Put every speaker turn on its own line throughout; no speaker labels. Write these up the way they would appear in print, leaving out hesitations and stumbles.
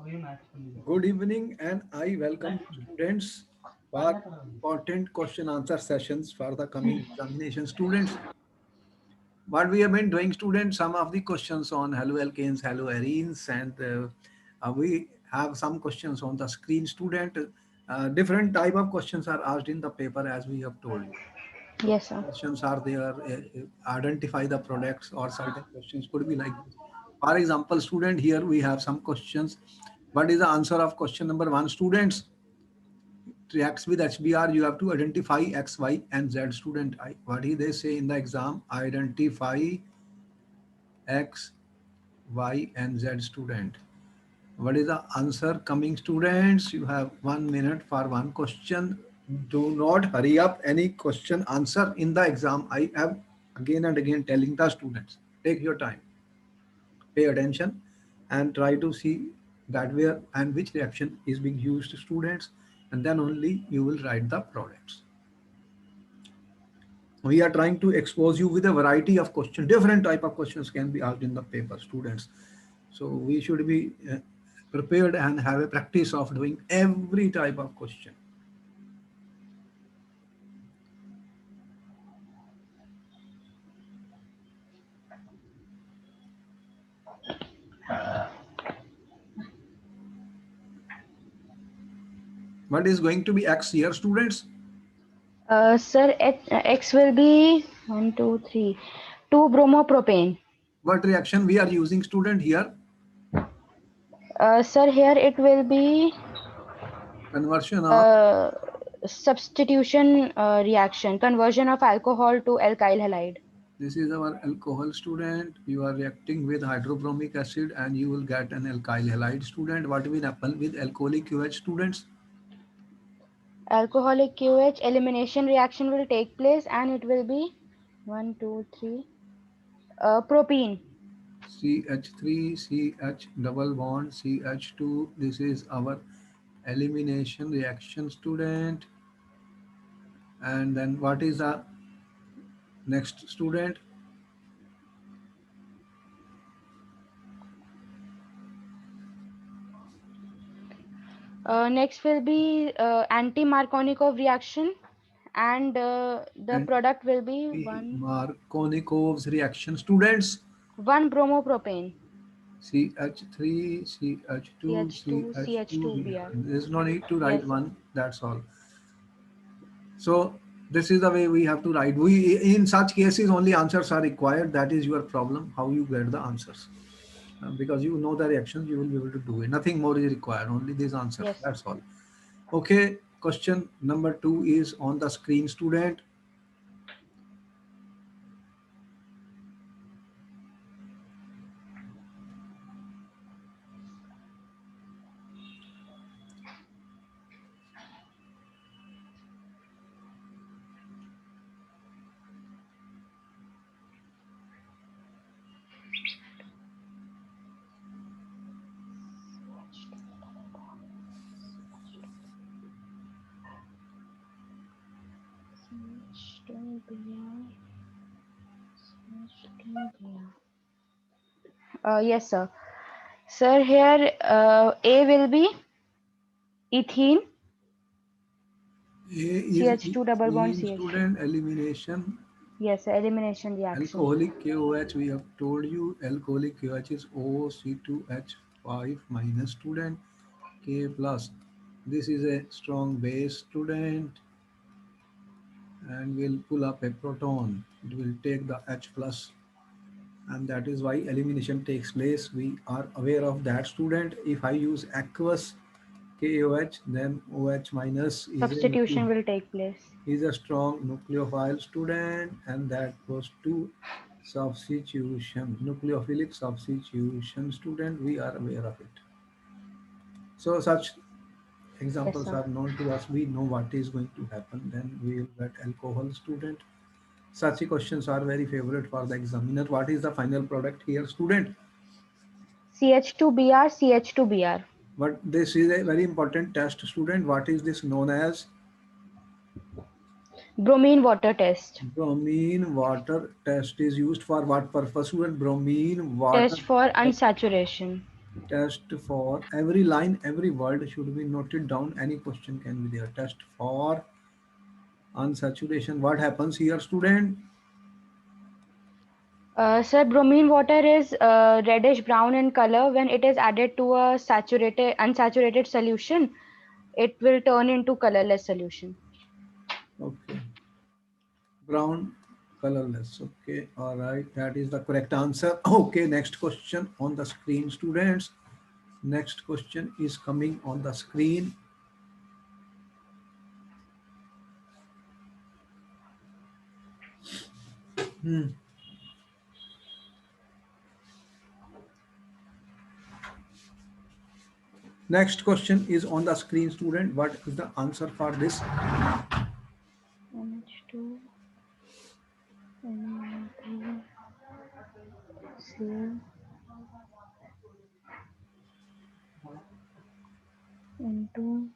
Good evening, and I welcome students for important question answer sessions for the coming examination. Students, what we have been doing, students, some of the questions on haloalkanes, haloarenes, and we have some questions on the screen. Student, different type of questions are asked in the paper as we have told you. So
Yes, sir.
questions are there, identify the products, or certain questions could be like this. For example, student, here we have some questions. What is the answer of question number one? Students, reacts with HBr, you have to identify X, Y, and Z. Student, what do they say in the exam? Identify X, Y, and Z. Student, what is the answer coming? Students, you have 1 minute for one question. Do not hurry up any question answer in the exam. I have again and again telling the students, take your time, pay attention, and try to see that where and which reaction is being used, students, and then only you will write the products. We are trying to expose you with a variety of questions. Different type of questions can be asked in the paper, students. So we should be prepared and have a practice of doing every type of question. What is going to be X here, students?
Sir, X will be one, two, three, 2-bromopropane.
What reaction we are using, student, here?
Sir, here it will be
Conversion of,
uh, substitution reaction, conversion of alcohol to alkyl halide.
this is our alcohol, student. You are reacting with hydrobromic acid and you will get an alkyl halide, student. What will happen with alcoholic QH, students?
Alcoholic QH elimination reaction will take place and it will be one, two, three, propene.
CH3, CH double bond, CH2. This is our elimination reaction, student. And then what is the next, student?
Next will be anti-Markovnikov reaction and the
And
product will be
Markovnikov's reaction, students.
1-bromopropane.
CH3, CH2,
CH2,
CH2.
CH2Br.
There's no need to write
Yes, sir.
one. That's all. So this is the way we have to write. We in such cases only answers are required. That is your problem. How you get the answers? Because you know the reactions, you will be able to do it. Nothing more is required. Only these answers.
Yes, sir.
That's all. Okay. Question number two is on the screen, student.
Yes, sir. Sir, here A will be ethene,
A is
CH2 double bond
ethene,
CH2.
student. Elimination.
Yes, sir. Elimination reaction.
Alcoholic KOH, we have told you alcoholic KOH is OC2H5 minus, student, K plus. This is a strong base, student, and will pull up a proton. It will take the H plus, and that is why elimination takes place. We are aware of that, student. If I use aqueous KOH, then OH minus
Substitution will take place.
is a strong nucleophile, student, and that goes to substitution, nucleophilic substitution, student. We are aware of it. So such
Yes,
examples
sir.
are known to us. We know what is going to happen. Then we will get alcohol, student. Such questions are very favorite for the examiner. What is the final product here, student?
CH2Br, CH2Br.
But this is a very important test, student. What is this known as?
Bromine water test.
Bromine water test is used for what purpose, student? Bromine water
Test for
test.
unsaturation.
Test for every line, every word should be noted down. Any question can be there. Test for unsaturation. What happens here, student?
Sir, bromine water is reddish brown in color. When it is added to a unsaturated solution, it will turn into colorless solution.
Okay. Brown, colorless. Okay. All right. That is the correct answer. Okay. Next question on the screen, students. Next question is coming on the screen. Hmm. Next question is on the screen, student. What is the answer for this?
NH2, NO3, Cl into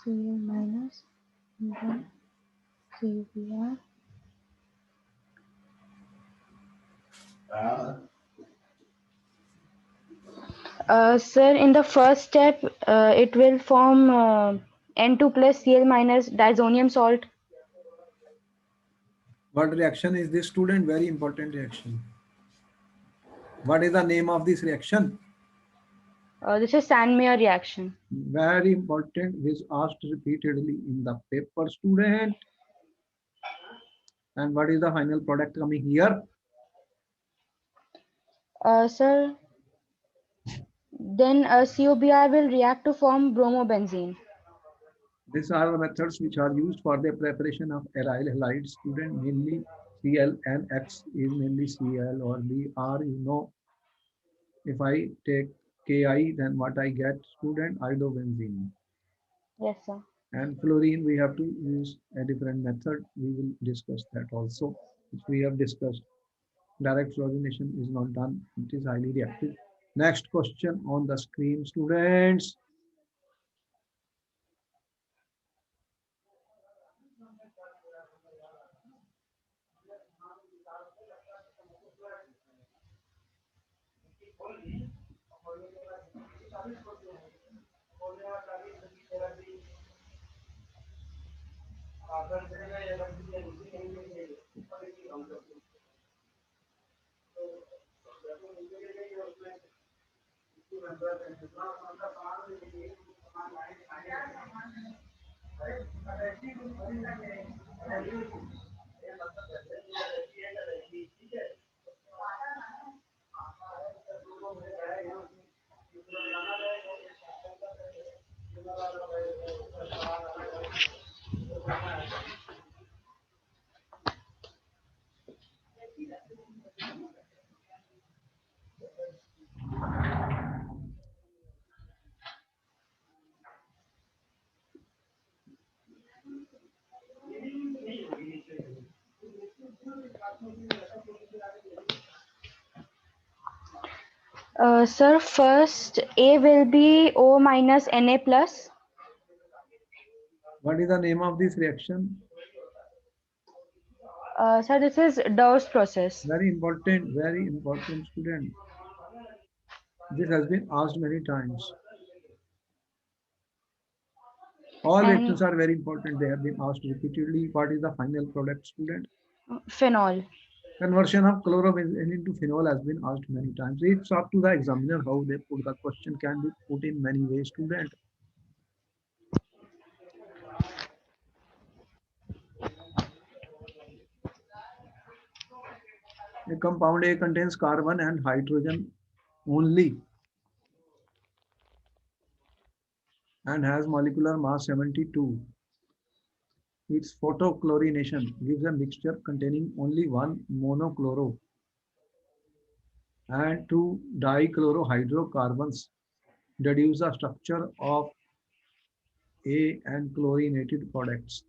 Cl minus, and then CuPr. Sir, in the first step, it will form N2 plus Cl minus diazonium salt.
What reaction is this, student? Very important reaction. What is the name of this reaction?
This is Sandmeyer reaction.
Very important. Is asked repeatedly in the paper, student. And what is the final product coming here?
Sir, then CuBr will react to form bromobenzene.
These are the methods which are used for the preparation of aryl halides, student. Mainly Cl and X is mainly Cl, or the R is no. If I take Ki, then what I get, student? Iodobenzene.
Yes, sir.
And fluorine, we have to use a different method. We will discuss that also, which we have discussed. Direct fluorination is not done. It is highly reactive. Next question on the screen, students.
Sir, first A will be O minus Na plus.
What is the name of this reaction?
Sir, this is Dawes process.
Very important, student. This has been asked many times. All
And
reactions are very important. They have been asked repeatedly. What is the final product, student?
phenol.
Conversion of chlorobenzene into phenol has been asked many times. It's up to the examiner how they put the question. Can be put in many ways, student. A compound A contains carbon and hydrogen only and has molecular mass 72. Its photochlorination gives a mixture containing only one monochloro and two dichlorohydrocarbons. Deduce the structure of A and chlorinated products.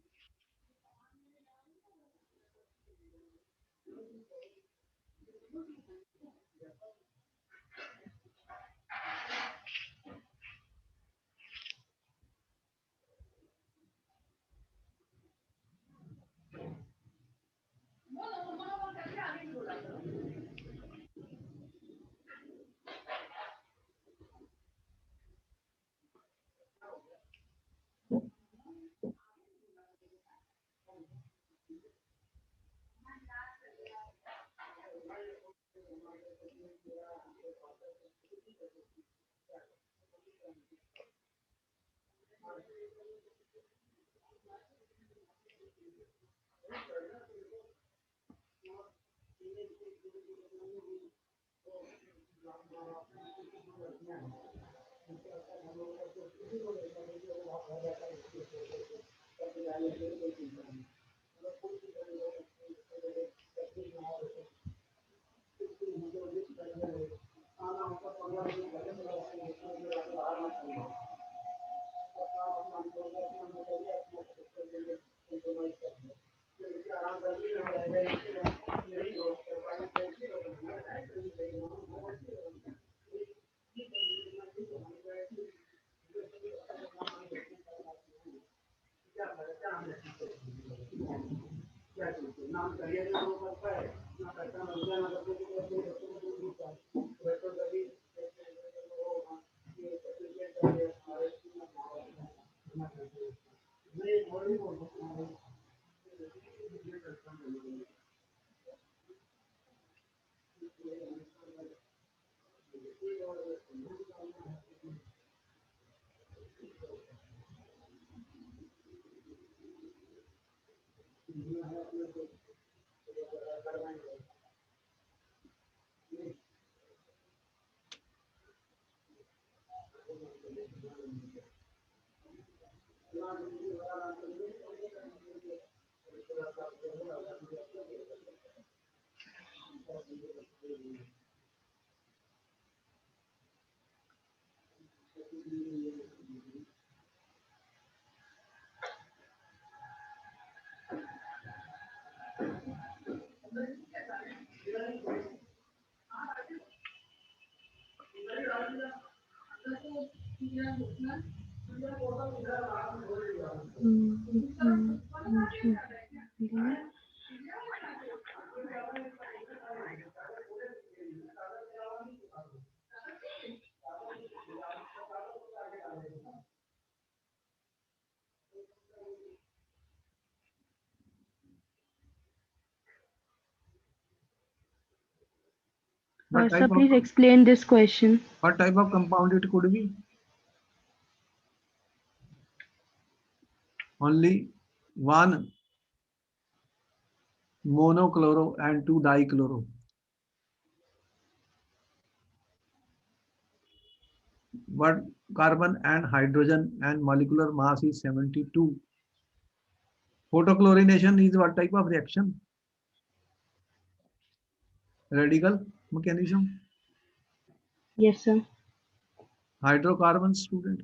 What
Sir,
type of
please explain this question.
compound it could be? Only one monochloro and two dichloro. But carbon and hydrogen and molecular mass is 72. Photochlorination is what type of reaction? Radical mechanism.
Yes, sir.
Hydrocarbon, student.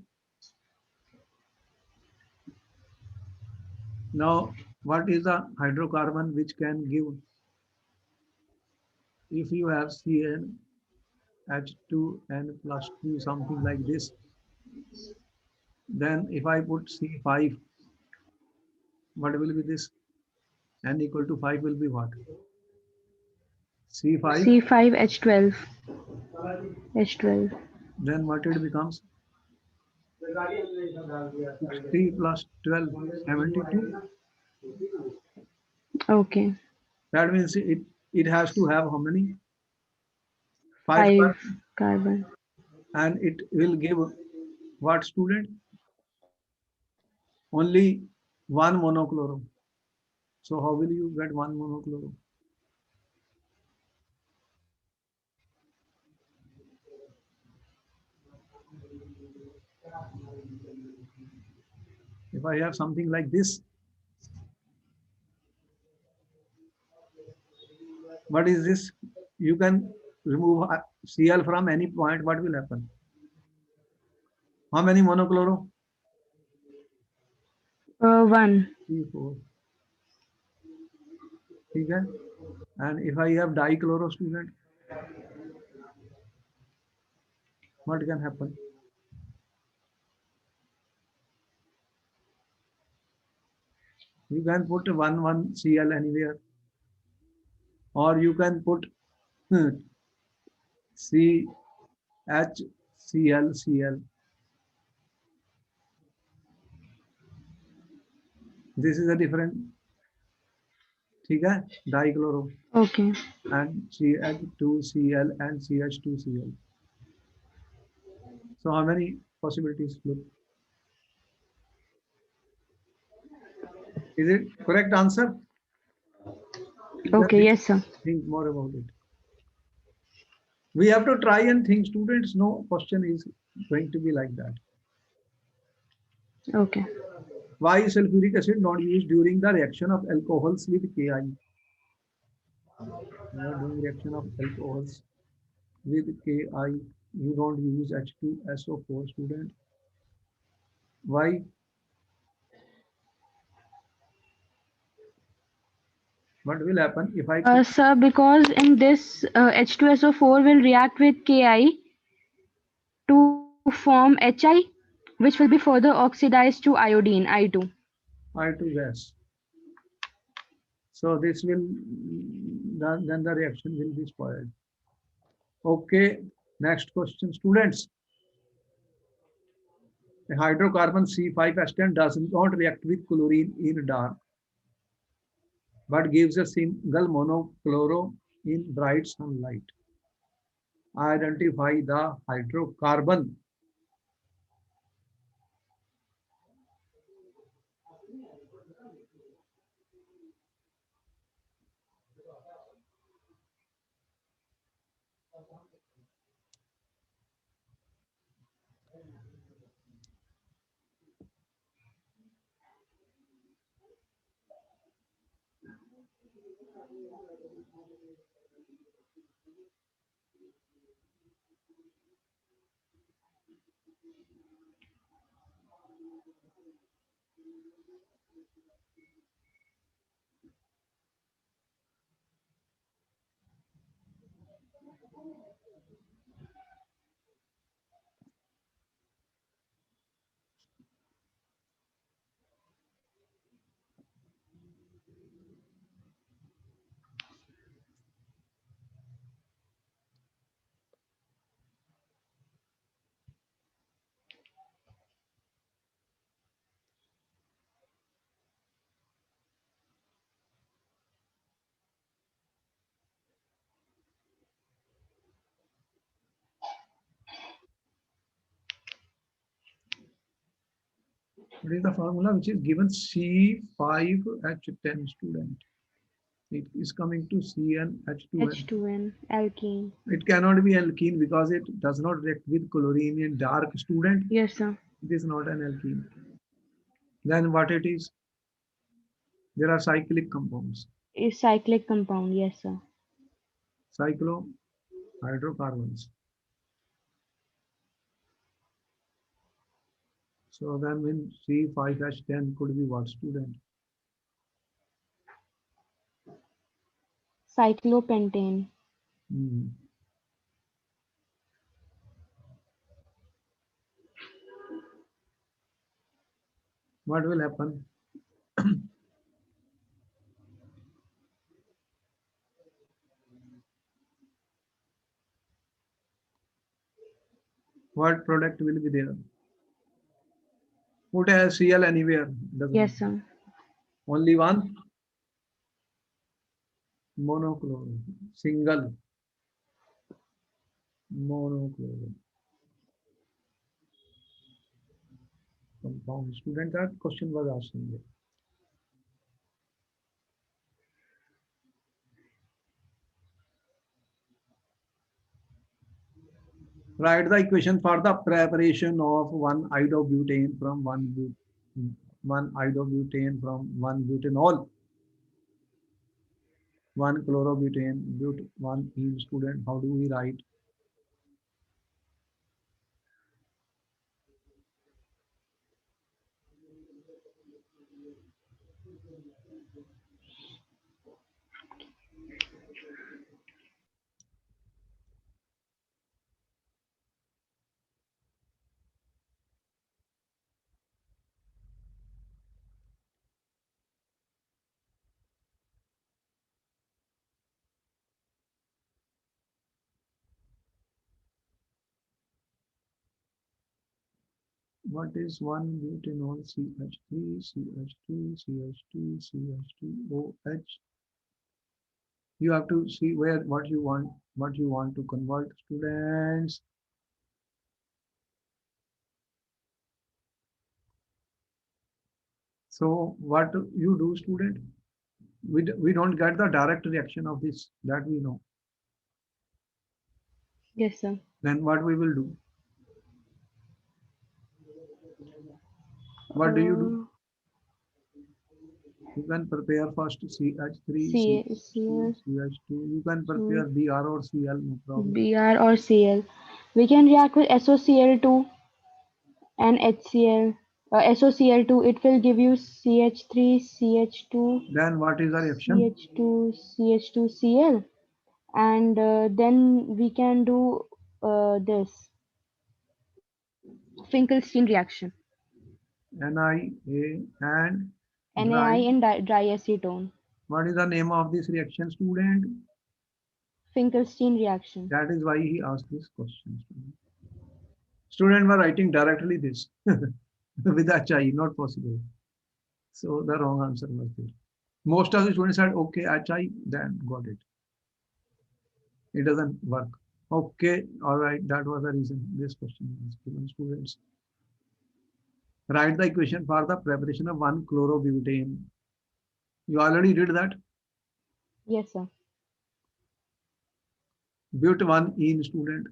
Now, what is the hydrocarbon which can give? If you have CN H2N plus 2, something like this, then if I put C5, what will be this? N equal to 5 will be what? C5,
C5H12. H12.
then what it becomes? 60 plus 12, 72.
Okay.
That means it has to have how many? 5
5
carbon,
carbon.
and it will give what, student? Only one monochloro. So how will you get one monochloro? If I have something like this, what is this? You can remove Cl from any point. What will happen? How many monochloro?
1.
3, 4. Okay? And if I have dichloro, student, what can happen? You can put 1 Cl anywhere, or you can put CHCl. This is a different, ठीक है, dichloro
Okay.
and CH2Cl and CH2Cl. So how many possibilities? Look, is it correct answer?
Okay,
Just
yes, sir.
think more about it. We have to try and think. Students, no question is going to be like that.
Okay.
Why is sulfuric acid not used during the reaction of alcohols with Ki? You are doing reaction of alcohols with Ki. You don't use H2SO4, student. Why? What will happen if I put
Sir, because in this H2SO4 will react with Ki to form Hi, which will be further oxidized to iodine, I2.
I2 gas? So this will, then the reaction will be spoiled. Okay, next question, students. A hydrocarbon C5H10 does not react with chlorine in dark, but gives a single monochloro in bright sunlight. Identify the hydrocarbon. What is the formula which is given? C5H10, student. It is coming to CnH2n.
H2N, alkene.
It cannot be alkene because it does not react with chlorine in dark, student.
Yes, sir.
It is not an alkene. Then what it is? There are cyclic compounds,
Is cyclic compound. Yes, sir.
cyclohydrocarbons. So then when C5H10 could be what, student?
Cyclopentane.
Hmm. What will happen? What product will be there? Put a Cl anywhere. Doesn't
Yes, sir.
only one monochloro, single monochloro compound. Student, that question was asking. Write the equation for the preparation of one iodobutane from one iodobutane from one butanol, one chlorobutane, one heme, student. How do we write? What is one butanol? CH3, CH2, CH2, CH2OH. You have to see where what you want to convert, students. So what you do, student? We don't get the direct reaction of this, that we know.
Yes, sir.
Then what we will do? What do you do?
Uh,
You can prepare first CH3,
CL,
CH2. You can prepare Br or Cl, no problem.
Br or Cl. We can react with SOCl2 and HCl. SOCl2, it will give you CH3, CH2,
Then what is the reaction?
CH2, CH2Cl, and then we can do this Finkelstein reaction.
NiA and
NaI
dry.
in dry acetone.
What is the name of this reaction, student?
Finkelstein reaction.
That is why he asked this question. Student were writing directly this with HI, not possible. So the wrong answer was there. Most of the students said, okay, HI, then got it. It doesn't work. Okay, all right, that was the reason this question was given, students. Write the equation for the preparation of 1-chlorobutane. You already did that.
Yes, sir.
But-1-ene, student.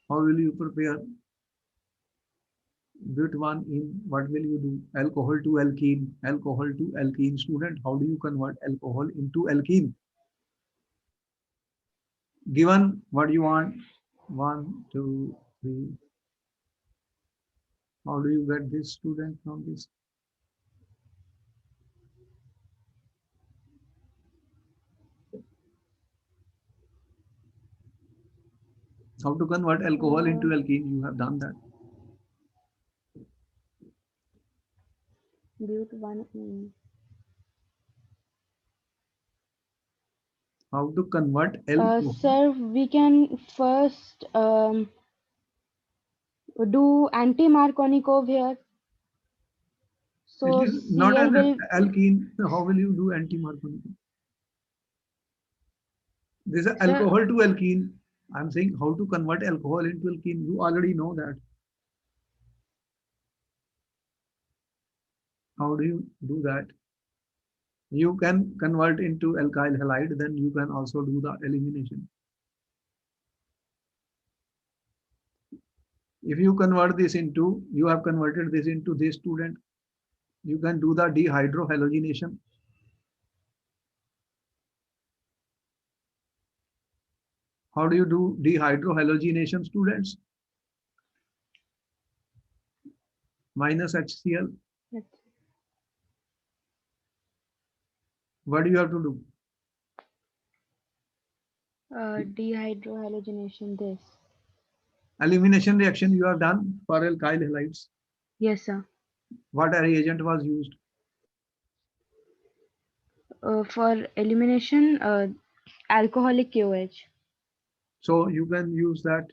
How will you prepare but-1-ene? What will you do? Alcohol to alkene. Alcohol to alkene, student. How do you convert alcohol into alkene? Given what you want, 1, 2, 3. How do you get this, student, from this? How to convert alcohol into alkene? You have done that.
But-1-ene.
How to convert alcohol?
Sir, we can first do anti-Markovnikov here.
It
So
is not
Cl
an
will
alkene. How will you do anti-Markovnikov? This is
sir
alcohol to alkene. I'm saying how to convert alcohol into alkene. You already know that. How do you do that? You can convert into alkyl halide, then you can also do the elimination. If you convert this into, you have converted this into this, student, you can do the dehydrohalogenation. How do you do dehydrohalogenation, students? Minus HCl. What do you have to do?
dehydrohalogenation this.
Elimination reaction you have done for alkyl halides.
Yes, sir.
What reagent was used?
For elimination, alcoholic KOH.
So you can use that.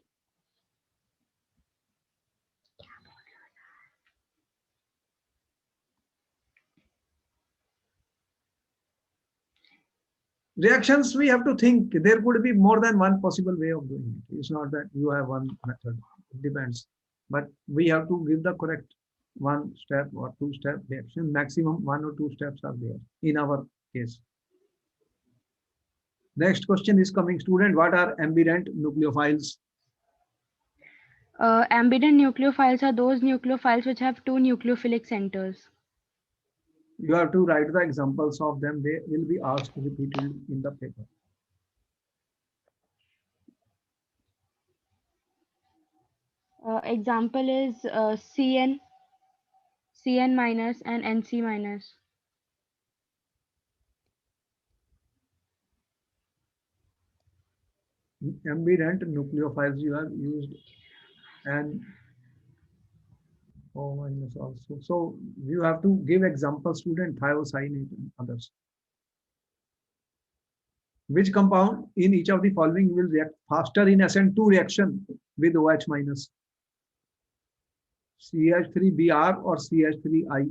Reactions, we have to think. There could be more than one possible way of doing it. It's not that you have one method. It depends. But we have to give the correct one step or two step reaction. Maximum 1 or 2 steps are there in our case. Next question is coming, student. What are ambident nucleophiles?
Ambident nucleophiles are those nucleophiles which have two nucleophilic centers.
You have to write the examples of them. They will be asked repeatedly in the paper.
Example is CN, CN minus and NC minus.
Ambident nucleophiles you have used, and O minus also. So you have to give example, student, thiocyanate and others. Which compound in each of the following will react faster in SN2 reaction with OH minus? CH3Br or CH3I?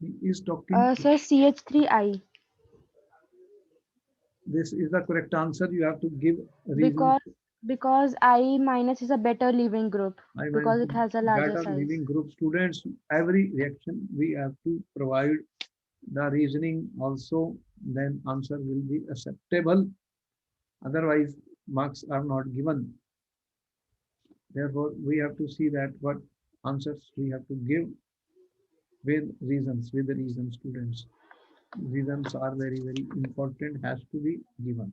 He is talking.
Sir, CH3I.
This is the correct answer. You have to give reason.
Because Because I minus is a better leaving group
I mean,
because it has a larger
better
size.
living group students, every reaction we have to provide the reasoning also, then answer will be acceptable. Otherwise, marks are not given. Therefore, we have to see that what answers we have to give with the reason students. Reasons are very, very important, has to be given.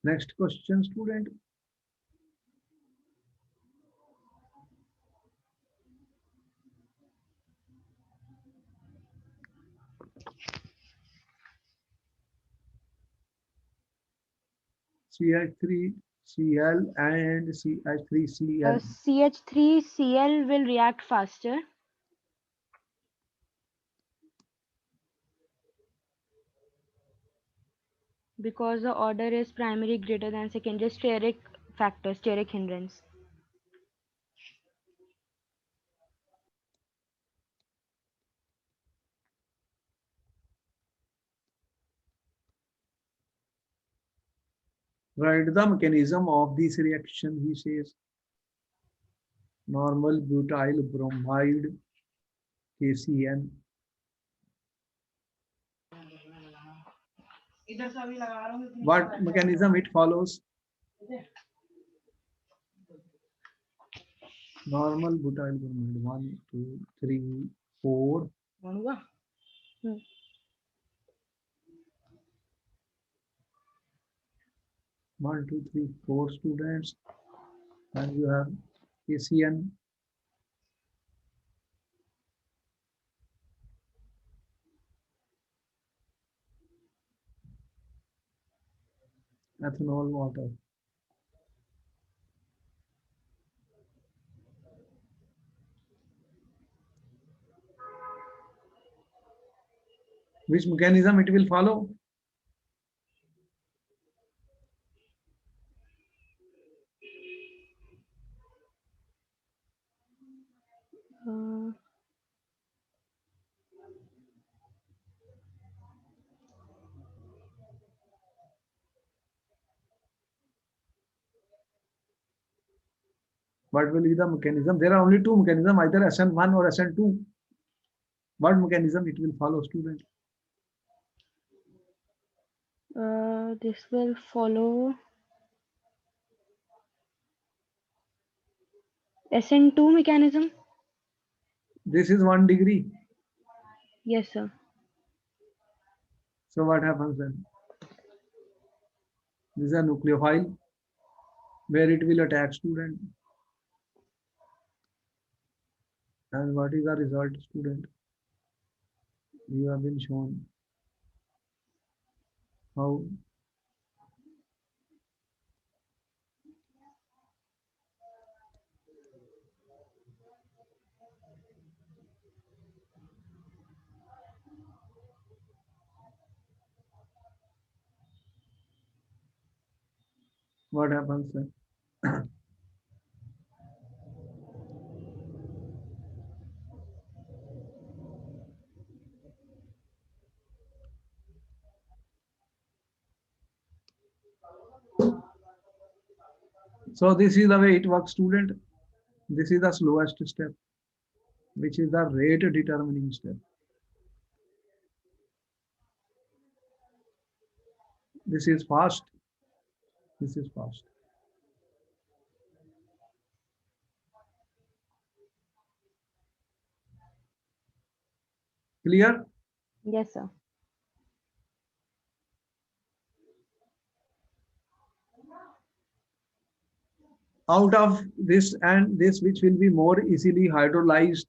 Next question, student. CH3 Cl and CH3 Cl.
CH3Cl will react faster because the order is primary greater than secondary steric factor, steric hindrance.
Write the mechanism of this reaction, he says. Normal butyl bromide KCN. What mechanism it follows? Normal butyl bromide. 1, 2, 3, 4.
Hmm.
1, 2, 3, 4 students. And you have KCN. Ethanol water. Which mechanism it will follow?
Uh,
What will be the mechanism? There are only two mechanisms, either SN1 or SN2. What mechanism it will follow, student?
this will follow SN2 mechanism.
This is 1 degree.
Yes, sir.
So what happens then? This is a nucleophile where it will attack student. And what is the result, student? You have been shown how what happens then. So this is the way it works, student. This is the slowest step, which is the rate determining step. This is fast. This is fast. Clear?
Yes, sir.
Out of this and this, which will be more easily hydrolyzed?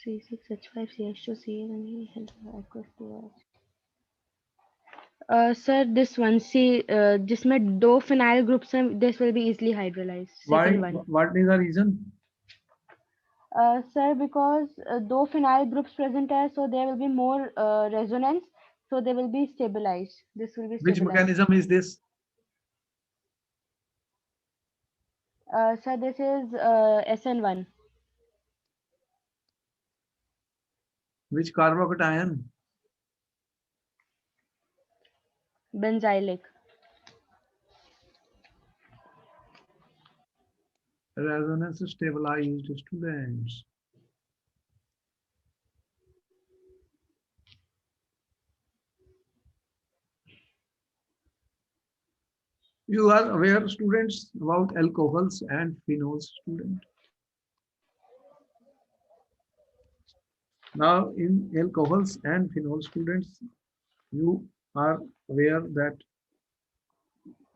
C6H5CH2Cl sir, this one, see, जिसमें दो phenyl groups हैं, this will be easily hydrolyzed.
Why?
Second one.
What is the reason?
Sir, because दो phenyl groups present है, so there will be more resonance. So they will be stabilized. This will be
Which
stabilized.
mechanism is this?
So this is SN1,
Which carbocation?
benzylic.
Resonance stabilized students. You are aware, students, about alcohols and phenols, student. Now, in alcohols and phenol, students, you are aware that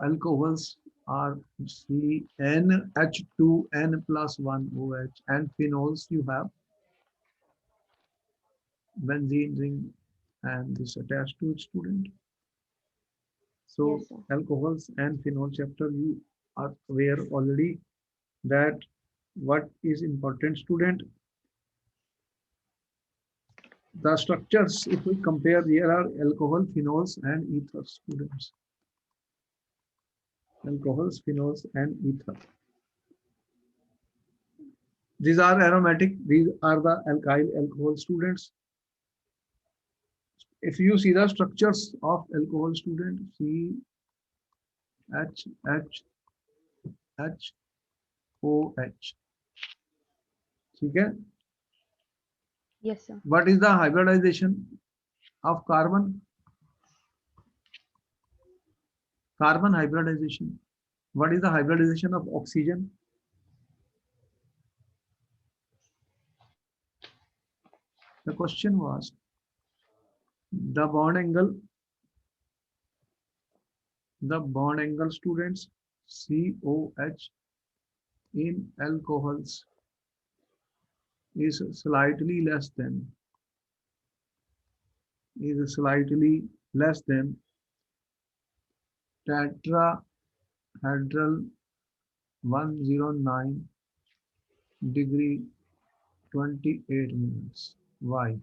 alcohols are CnH2n plus 1 OH, and phenols you have benzene ring and this attached to it, student. So
Yes, sir.
alcohols and phenol chapter, you are aware already that what is important, student. The structures, if we compare, there are alcohol, phenols, and ether, students. Alcohols, phenols, and ether. These are aromatic. These are the alkyl alcohol, students. If you see the structures of alcohol, student, C H H H O H. Okay.
Yes, sir.
What is the hybridization of carbon? Carbon hybridization. What is the hybridization of oxygen? The question was the bond angle, students, COH in alcohols is slightly less than tetrahedral 109 degree 28 minutes. Why?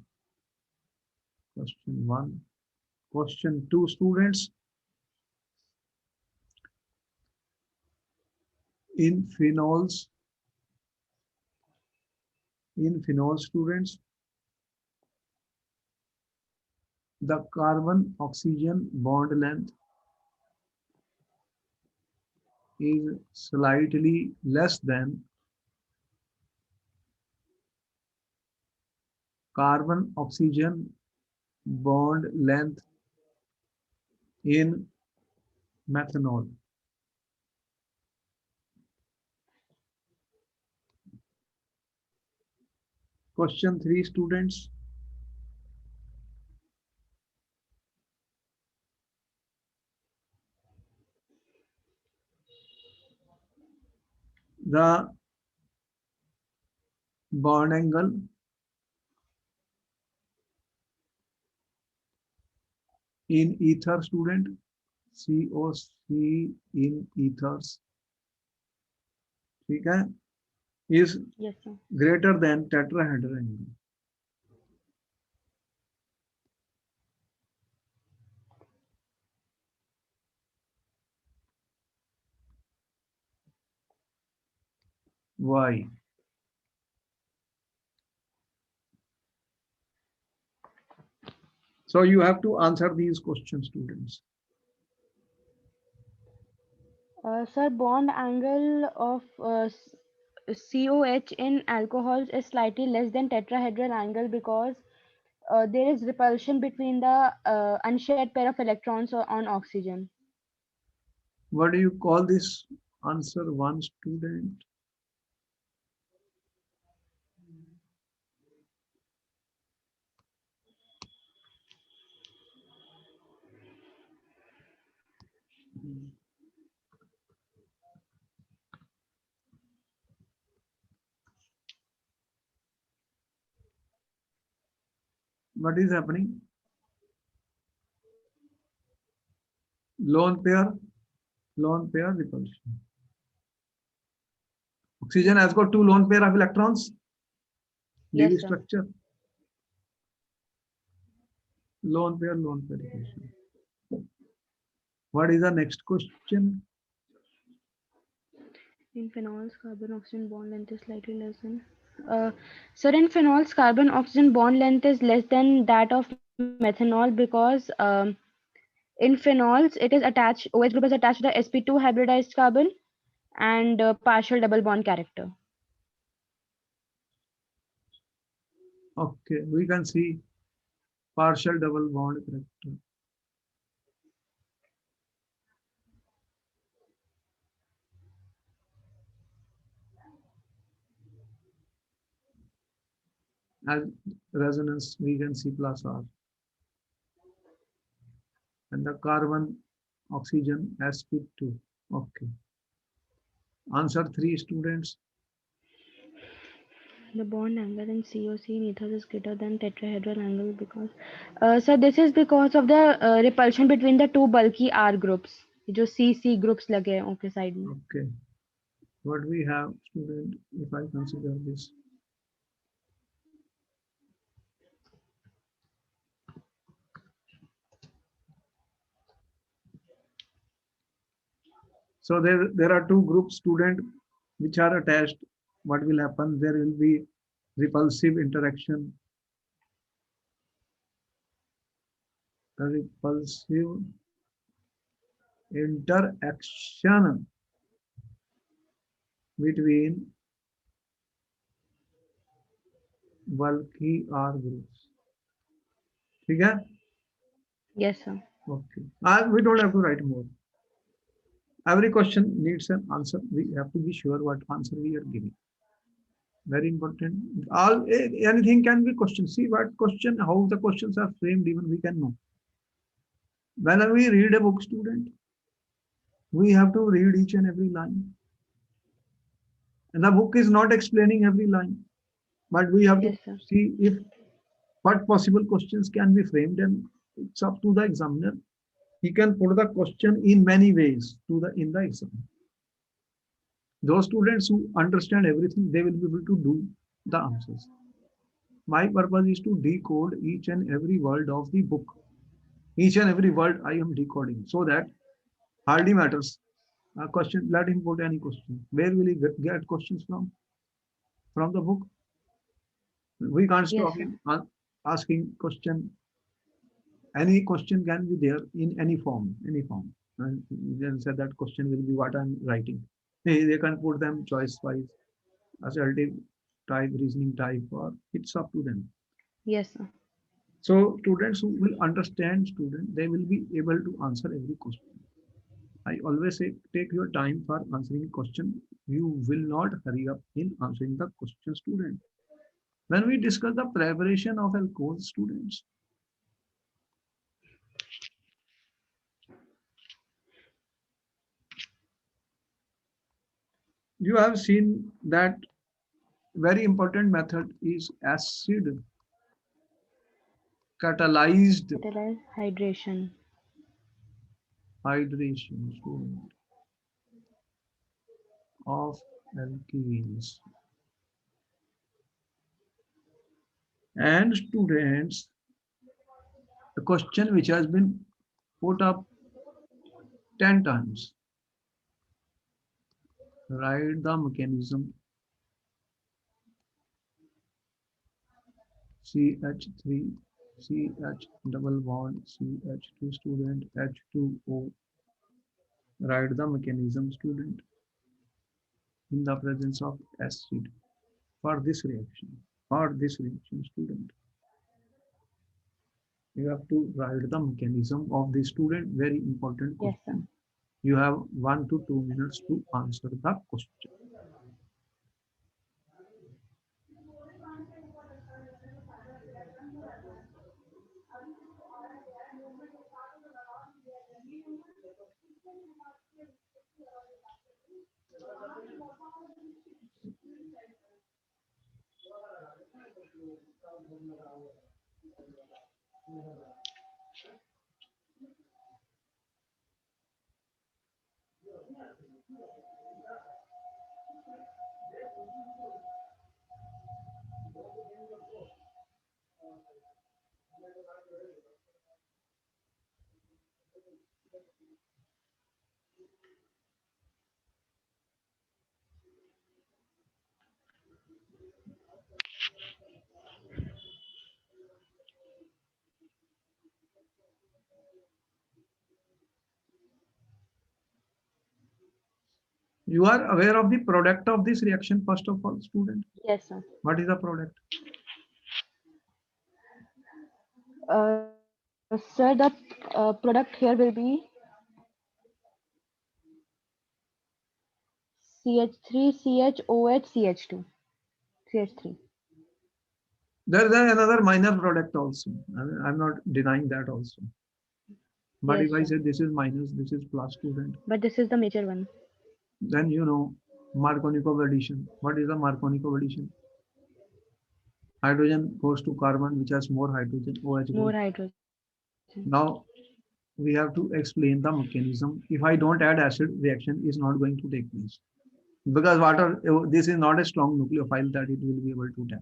Question 1. Question 2, students. In phenols, students, the carbon oxygen bond length is slightly less than carbon oxygen bond length in methanol. Question 3, students. The bond angle in ether, student, COC in ethers, ठीक है, is
Yes, sir.
greater than tetrahedral angle. Why? So you have to answer these questions, students.
Sir, bond angle of COH in alcohols is slightly less than tetrahedral angle because there is repulsion between the unshared pair of electrons on oxygen.
What do you call this? Answer 1, student. What is happening? Lone pair repulsion. Oxygen has got two lone pair of electrons. Leave
Yes, sir.
structure. lone pair equation. What is the next question?
In phenols, carbon oxygen bond length is slightly less than. Uh, Sir, in phenols, carbon oxygen bond length is less than that of methanol because in phenols it is attached. OH group is attached to the sp2 hybridized carbon and partial double bond character.
Okay, we can see partial double bond character. As resonance, we can see plus R. And the carbon oxygen sp2. Okay. Answer 3, students.
The bond angle in COC in ethers is greater than tetrahedral angle because, sir, this is because of the repulsion between the two bulky R groups. जो C groups लगे हैं okay side में.
Okay. What we have, student, if I consider this. So there are two groups, student, which are attached. What will happen? There will be repulsive interaction. The repulsive interaction between bulky R groups. ठीक है?
Yes, sir.
Okay. We don't have to write more. Every question needs an answer. We have to be sure what answer we are giving. Very important. All anything can be question. See what question, how the questions are framed, even we can know. When we read a book, student, we have to read each and every line. And the book is not explaining every line, but we have to
Yes, sir.
see if what possible questions can be framed, and it's up to the examiner. He can put the question in many ways to the in the exam. Those students who understand everything, they will be able to do the answers. My purpose is to decode each and every word of the book. Each and every word I am decoding so that hardly matters. A question, let him put any question. Where will he get questions from? From the book. We can't stop
Yes,
him
sir.
asking question. Any question can be there in any form, any form. And then said that question will be what I'm writing. They can put them choice wise, assertive type, reasoning type, or it's up to them.
Yes, sir.
So students who will understand student, they will be able to answer every question. I always say, take your time for answering a question. You will not hurry up in answering the question, student. When we discuss the preparation of alcohol, students, you have seen that very important method is acid catalyzed
Catalyze hydration.
hydration, student, of alkenes. And students, the question which has been put up 10 times, write the mechanism CH3, CH double bond, CH2 student, H2O. Write the mechanism, student, in the presence of acid for this reaction. For this reaction, student, you have to write the mechanism of the student. Very important
Yes, sir.
question. You have 1 to 2 minutes to answer the question. You are aware of the product of this reaction, first of all, student.
Yes, sir.
What is the product?
Sir, the product here will be CH3, CHOH, CH2, CH3.
There is another minor product also. I'm not denying that also. But
Yes,
if I
sir.
say this is minus, this is plus, student,
But this is the major one.
then you know Markovnikov addition. What is the Markovnikov addition? Hydrogen goes to carbon, which has more hydrogen. OH
More
goes.
hydrogen.
Now we have to explain the mechanism. If I don't add acid, reaction is not going to take place. Because water, this is not a strong nucleophile that it will be able to tap.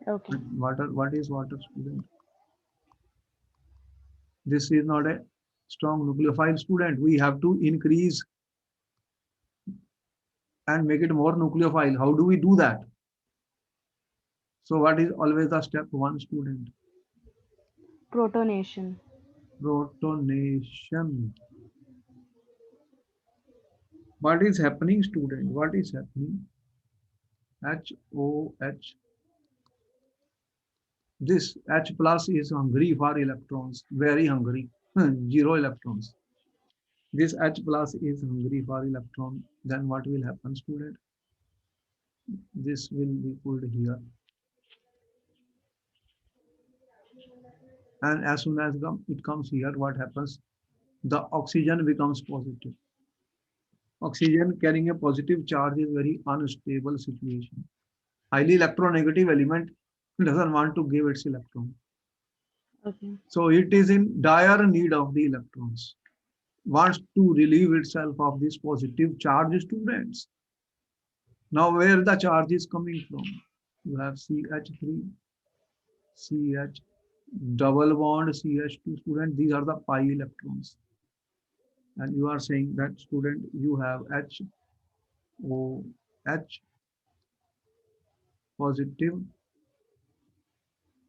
Okay.
Water, what is water, student? This is not a strong nucleophile, student. We have to increase and make it more nucleophile. How do we do that? So what is always the step one, student?
Protonation.
Protonation. What is happening, student? What is happening? HOH. This H plus is hungry for electrons, very hungry, 0 electrons. This H plus is hungry for electron. Then what will happen, student? This will be pulled here. And as soon as it comes here, what happens? The oxygen becomes positive. Oxygen carrying a positive charge is very unstable situation. Highly electronegative element doesn't want to give its electron.
Okay.
So it is in dire need of the electrons. Wants to relieve itself of this positive charge, students. Now where the charge is coming from? You have CH3, CH, double bond CH2, student. These are the pi electrons. And you are saying that, student, you have HOH positive.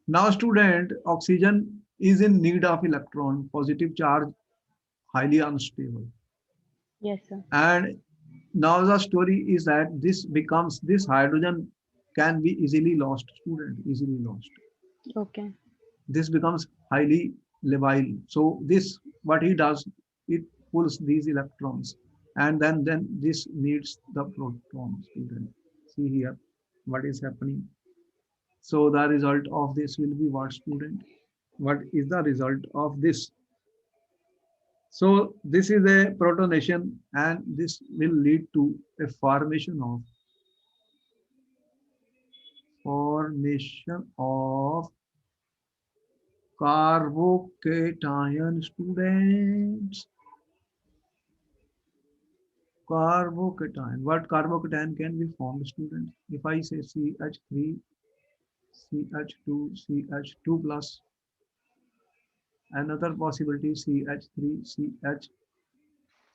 Now, student, oxygen is in need of electron, positive charge, highly unstable.
Yes, sir.
And now the story is that this hydrogen can be easily lost, student, easily lost.
Okay.
This becomes highly labile. So this, what he does, it pulls these electrons, and then this needs the proton, student. See here, what is happening. So the result of this will be what, student? What is the result of this? So this is a protonation, and this will lead to a formation of carbocation, students. Carbocation. What carbocation can be formed, students? If I say CH3, CH2, CH2 plus, another possibility CH3,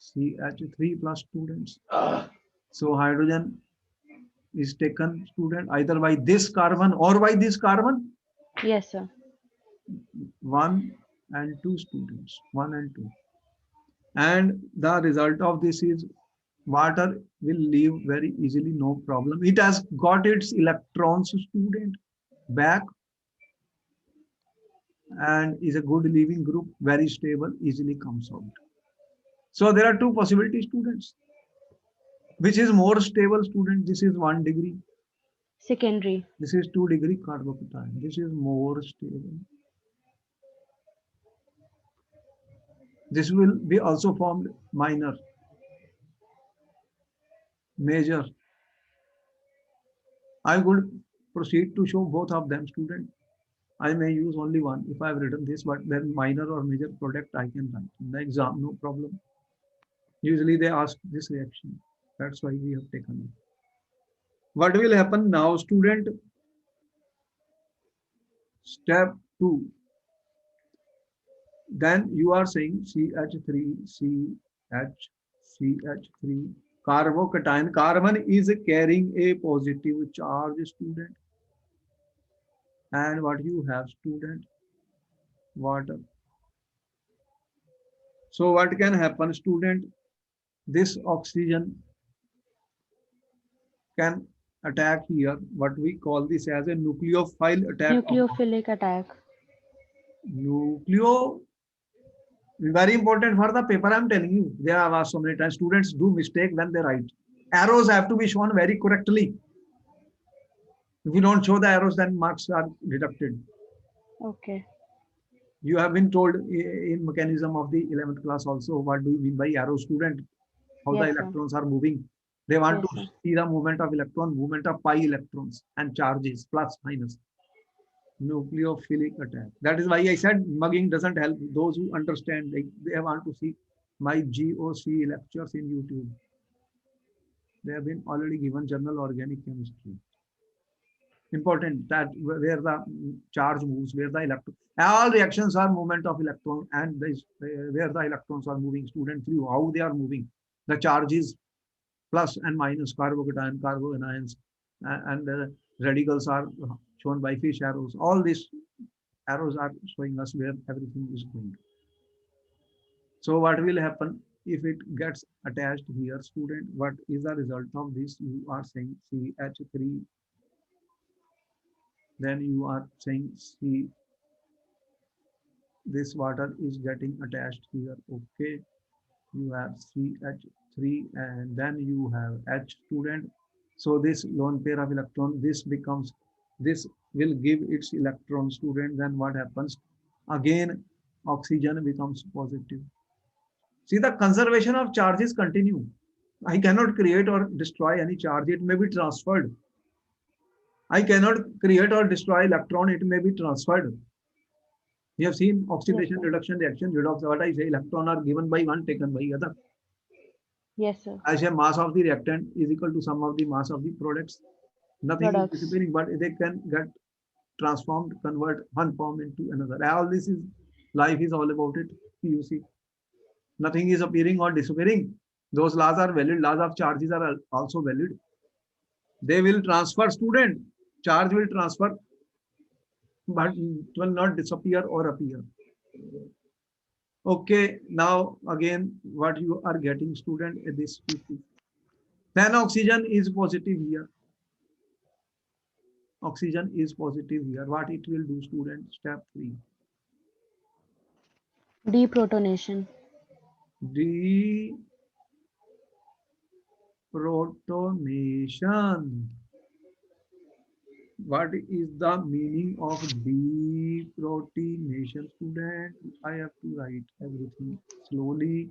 CH3 plus, students. So hydrogen is taken, student, either by this carbon or by this carbon.
Yes, sir.
1 and 2, students, 1 and 2. And the result of this is water will leave very easily, no problem. It has got its electrons, student, back, and is a good leaving group, very stable, easily comes out. So there are two possibilities, students. Which is more stable, student? This is 1 degree.
Secondary.
This is 2 degree carbocation. This is more stable. This will be also formed minor, major. I would proceed to show both of them, student. I may use only one if I have written this, but then minor or major product I can write in the exam, no problem. Usually they ask this reaction. That's why we have taken it. What will happen now, student? Step 2. Then you are saying CH3, CH, CH3, carbocation. Carbon is carrying a positive charge, student. And what you have, student? Water. So what can happen, student? This oxygen can attack here. What we call this as a nucleophile attack of
Nucleophilic attack.
nucleo. Very important for the paper. I'm telling you. They have asked so many times. Students do mistake when they write. Arrows have to be shown very correctly. If you don't show the arrows, then marks are deducted.
Okay.
You have been told in mechanism of the 11th class also. What do you mean by arrow, student? How the
Yes, sir.
electrons are moving. They want
Yes,
to
sir.
see the movement of electron, movement of pi electrons and charges, plus, minus. Nucleophilic attack. That is why I said mugging doesn't help those who understand. Like they want to see my GOC lectures in YouTube. They have been already given journal organic chemistry. Important that where the charge moves, where the electron, all reactions are movement of electron, and this, where the electrons are moving, student through how they are moving. The charges plus and minus, carbocation, carboanions, and radicals are shown by fish arrows. All these arrows are showing us where everything is going. So what will happen if it gets attached here, student? What is the result of this? You are saying CH3, then you are saying C, this water is getting attached here. Okay, you have CH3 and then you have H, student. So this lone pair of electron, this will give its electron, student. Then what happens? Again, oxygen becomes positive. See, the conservation of charges continue. I cannot create or destroy any charge. It may be transferred. I cannot create or destroy electron. It may be transferred. We have seen
Yes,
oxidation,
sir.
reduction, reaction, redox. What I say, electron are given by one, taken by other.
Yes, sir.
I say mass of the reactant is equal to sum of the mass of the products. Nothing is
Products.
disappearing, but they can get transformed, convert one form into another. All this is life is all about it. You see, nothing is appearing or disappearing. Those laws are valid. Laws of charges are also valid. They will transfer, student. Charge will transfer, but it will not disappear or appear. Okay, now again, what you are getting, student, this PP. Then oxygen is positive here. Oxygen is positive here. What it will do, student? Step 3.
Deprotonation.
Deprotonation. What is the meaning of deprotonation, student? I have to write everything slowly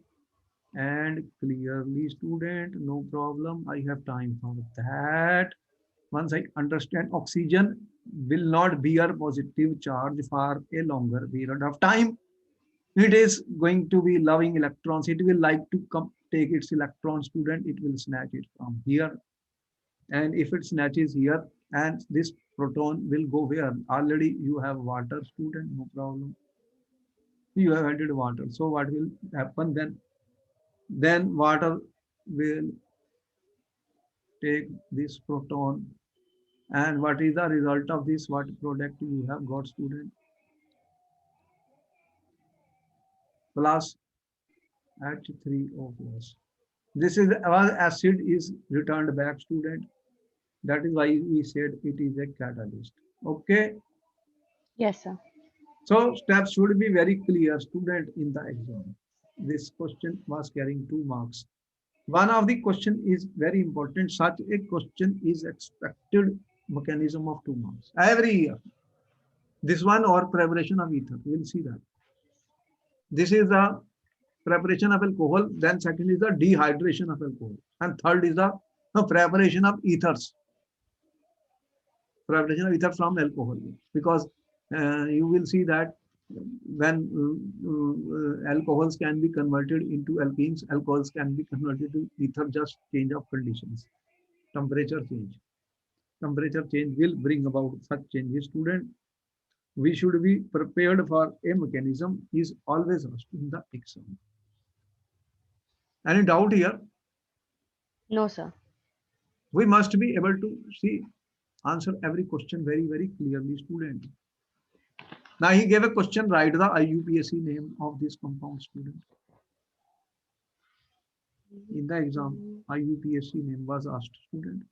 and clearly, student. No problem. I have time for that. Once I understand, oxygen will not bear positive charge for a longer period of time. It is going to be loving electrons. It will like to come take its electron, student. It will snatch it from here. And if it snatches here, and this proton will go where? Already you have water, student, no problem. You have added water. So what will happen then? Then water will take this proton. And what is the result of this? What product you have got, student? Plus H3O plus. This is our acid is returned back, student. That is why we said it is a catalyst. Okay.
Yes, sir.
So steps should be very clear, student, in the exam. This question was carrying 2 marks. One of the question is very important. Such a question is expected mechanism of 2 marks every year. This one or preparation of ether. We'll see that. This is the preparation of alcohol. Then second is the dehydration of alcohol. And third is the preparation of ethers. Preparation of ether from alcohol. Because you will see that when alcohols can be converted into alkenes, alcohols can be converted to ether, just change of conditions, temperature change. Temperature change will bring about such changes, student. We should be prepared for a mechanism is always asked in the exam. Any doubt here?
No, sir.
We must be able to see, answer every question very, very clearly, student. Now he gave a question, write the IUPAC name of this compound, student. In the exam, IUPAC name was asked, student.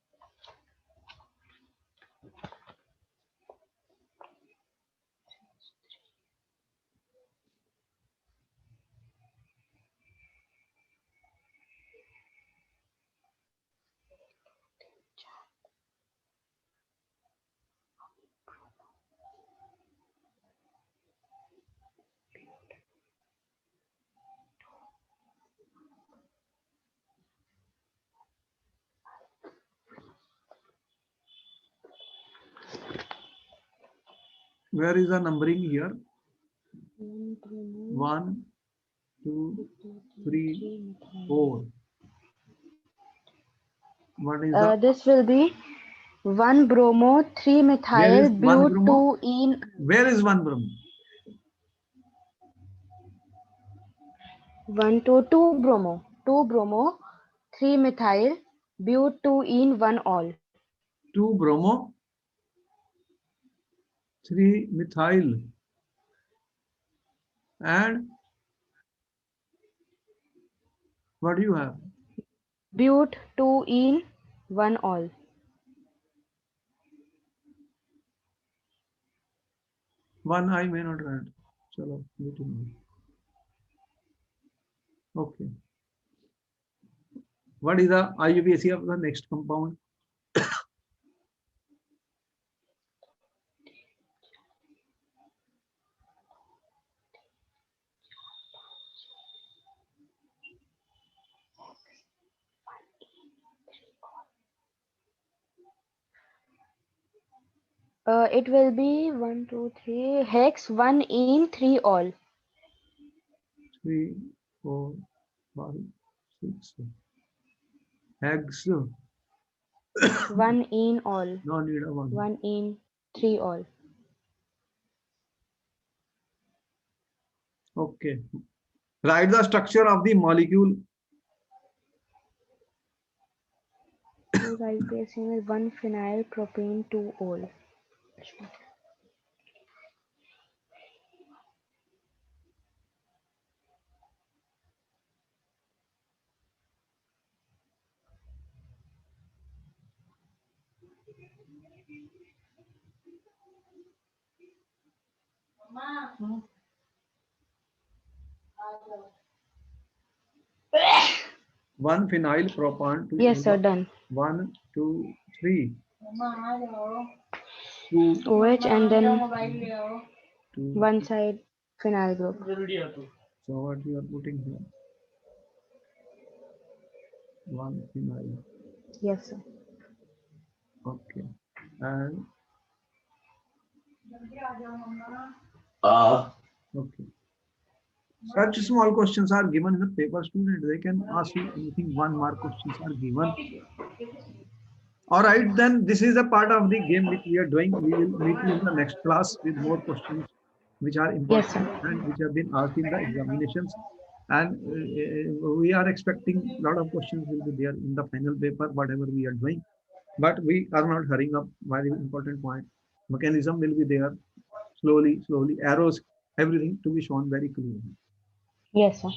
Where is the numbering here? 1, 2, 3, 4. What is the?
This will be 1 bromo, 3
Where
methyl,
is 1 bromo?
butene.
Where is 1 bromo?
1 to 2 bromo, 2 bromo, 3 methyl, butene, 1 all.
2 bromo, 3 methyl, and what do you have?
Butene, 1 all.
1 I may not write. Chalo, okay. What is the IUPAC of the next compound?
It will be 1, 2, 3 hex 1 in 3 all.
3, 4, 5, 6. Hex.
1 in all.
No need a 1.
1 in 3 all.
Okay. Write the structure of the molecule.
IUPAC is 1 phenyl propane 2 all.
One phenyl propan.
Yes, sir, done.
1, 2, 3. 2,
OH and then
2.
one side phenyl group.
So what you are putting here? 1 phenyl.
Yes, sir.
Okay. And okay. Such small questions are given in the paper, student. They can ask you anything. 1 mark questions are given. All right, then this is a part of the game which we are doing. We will meet you in the next class with more questions which are
Yes,
important
sir.
and which have been asked in the examinations. And we are expecting a lot of questions will be there in the final paper, whatever we are doing. But we are not hurrying up. Very important point. Mechanism will be there slowly, slowly. Arrows, everything to be shown very clearly.
Yes, sir.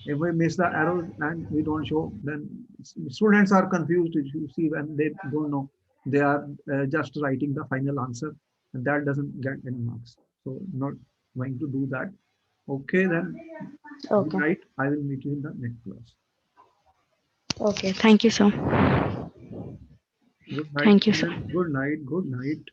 If we miss the arrows and we don't show, then students are confused. You see, when they don't know, they are just writing the final answer, and that doesn't get any marks. So, not going to do that. Okay, then. Good
Okay.
night. I will meet you in the next class.
Okay. Thank you, sir.
Good night,
Thank you, sir.
students. Good night. Good night.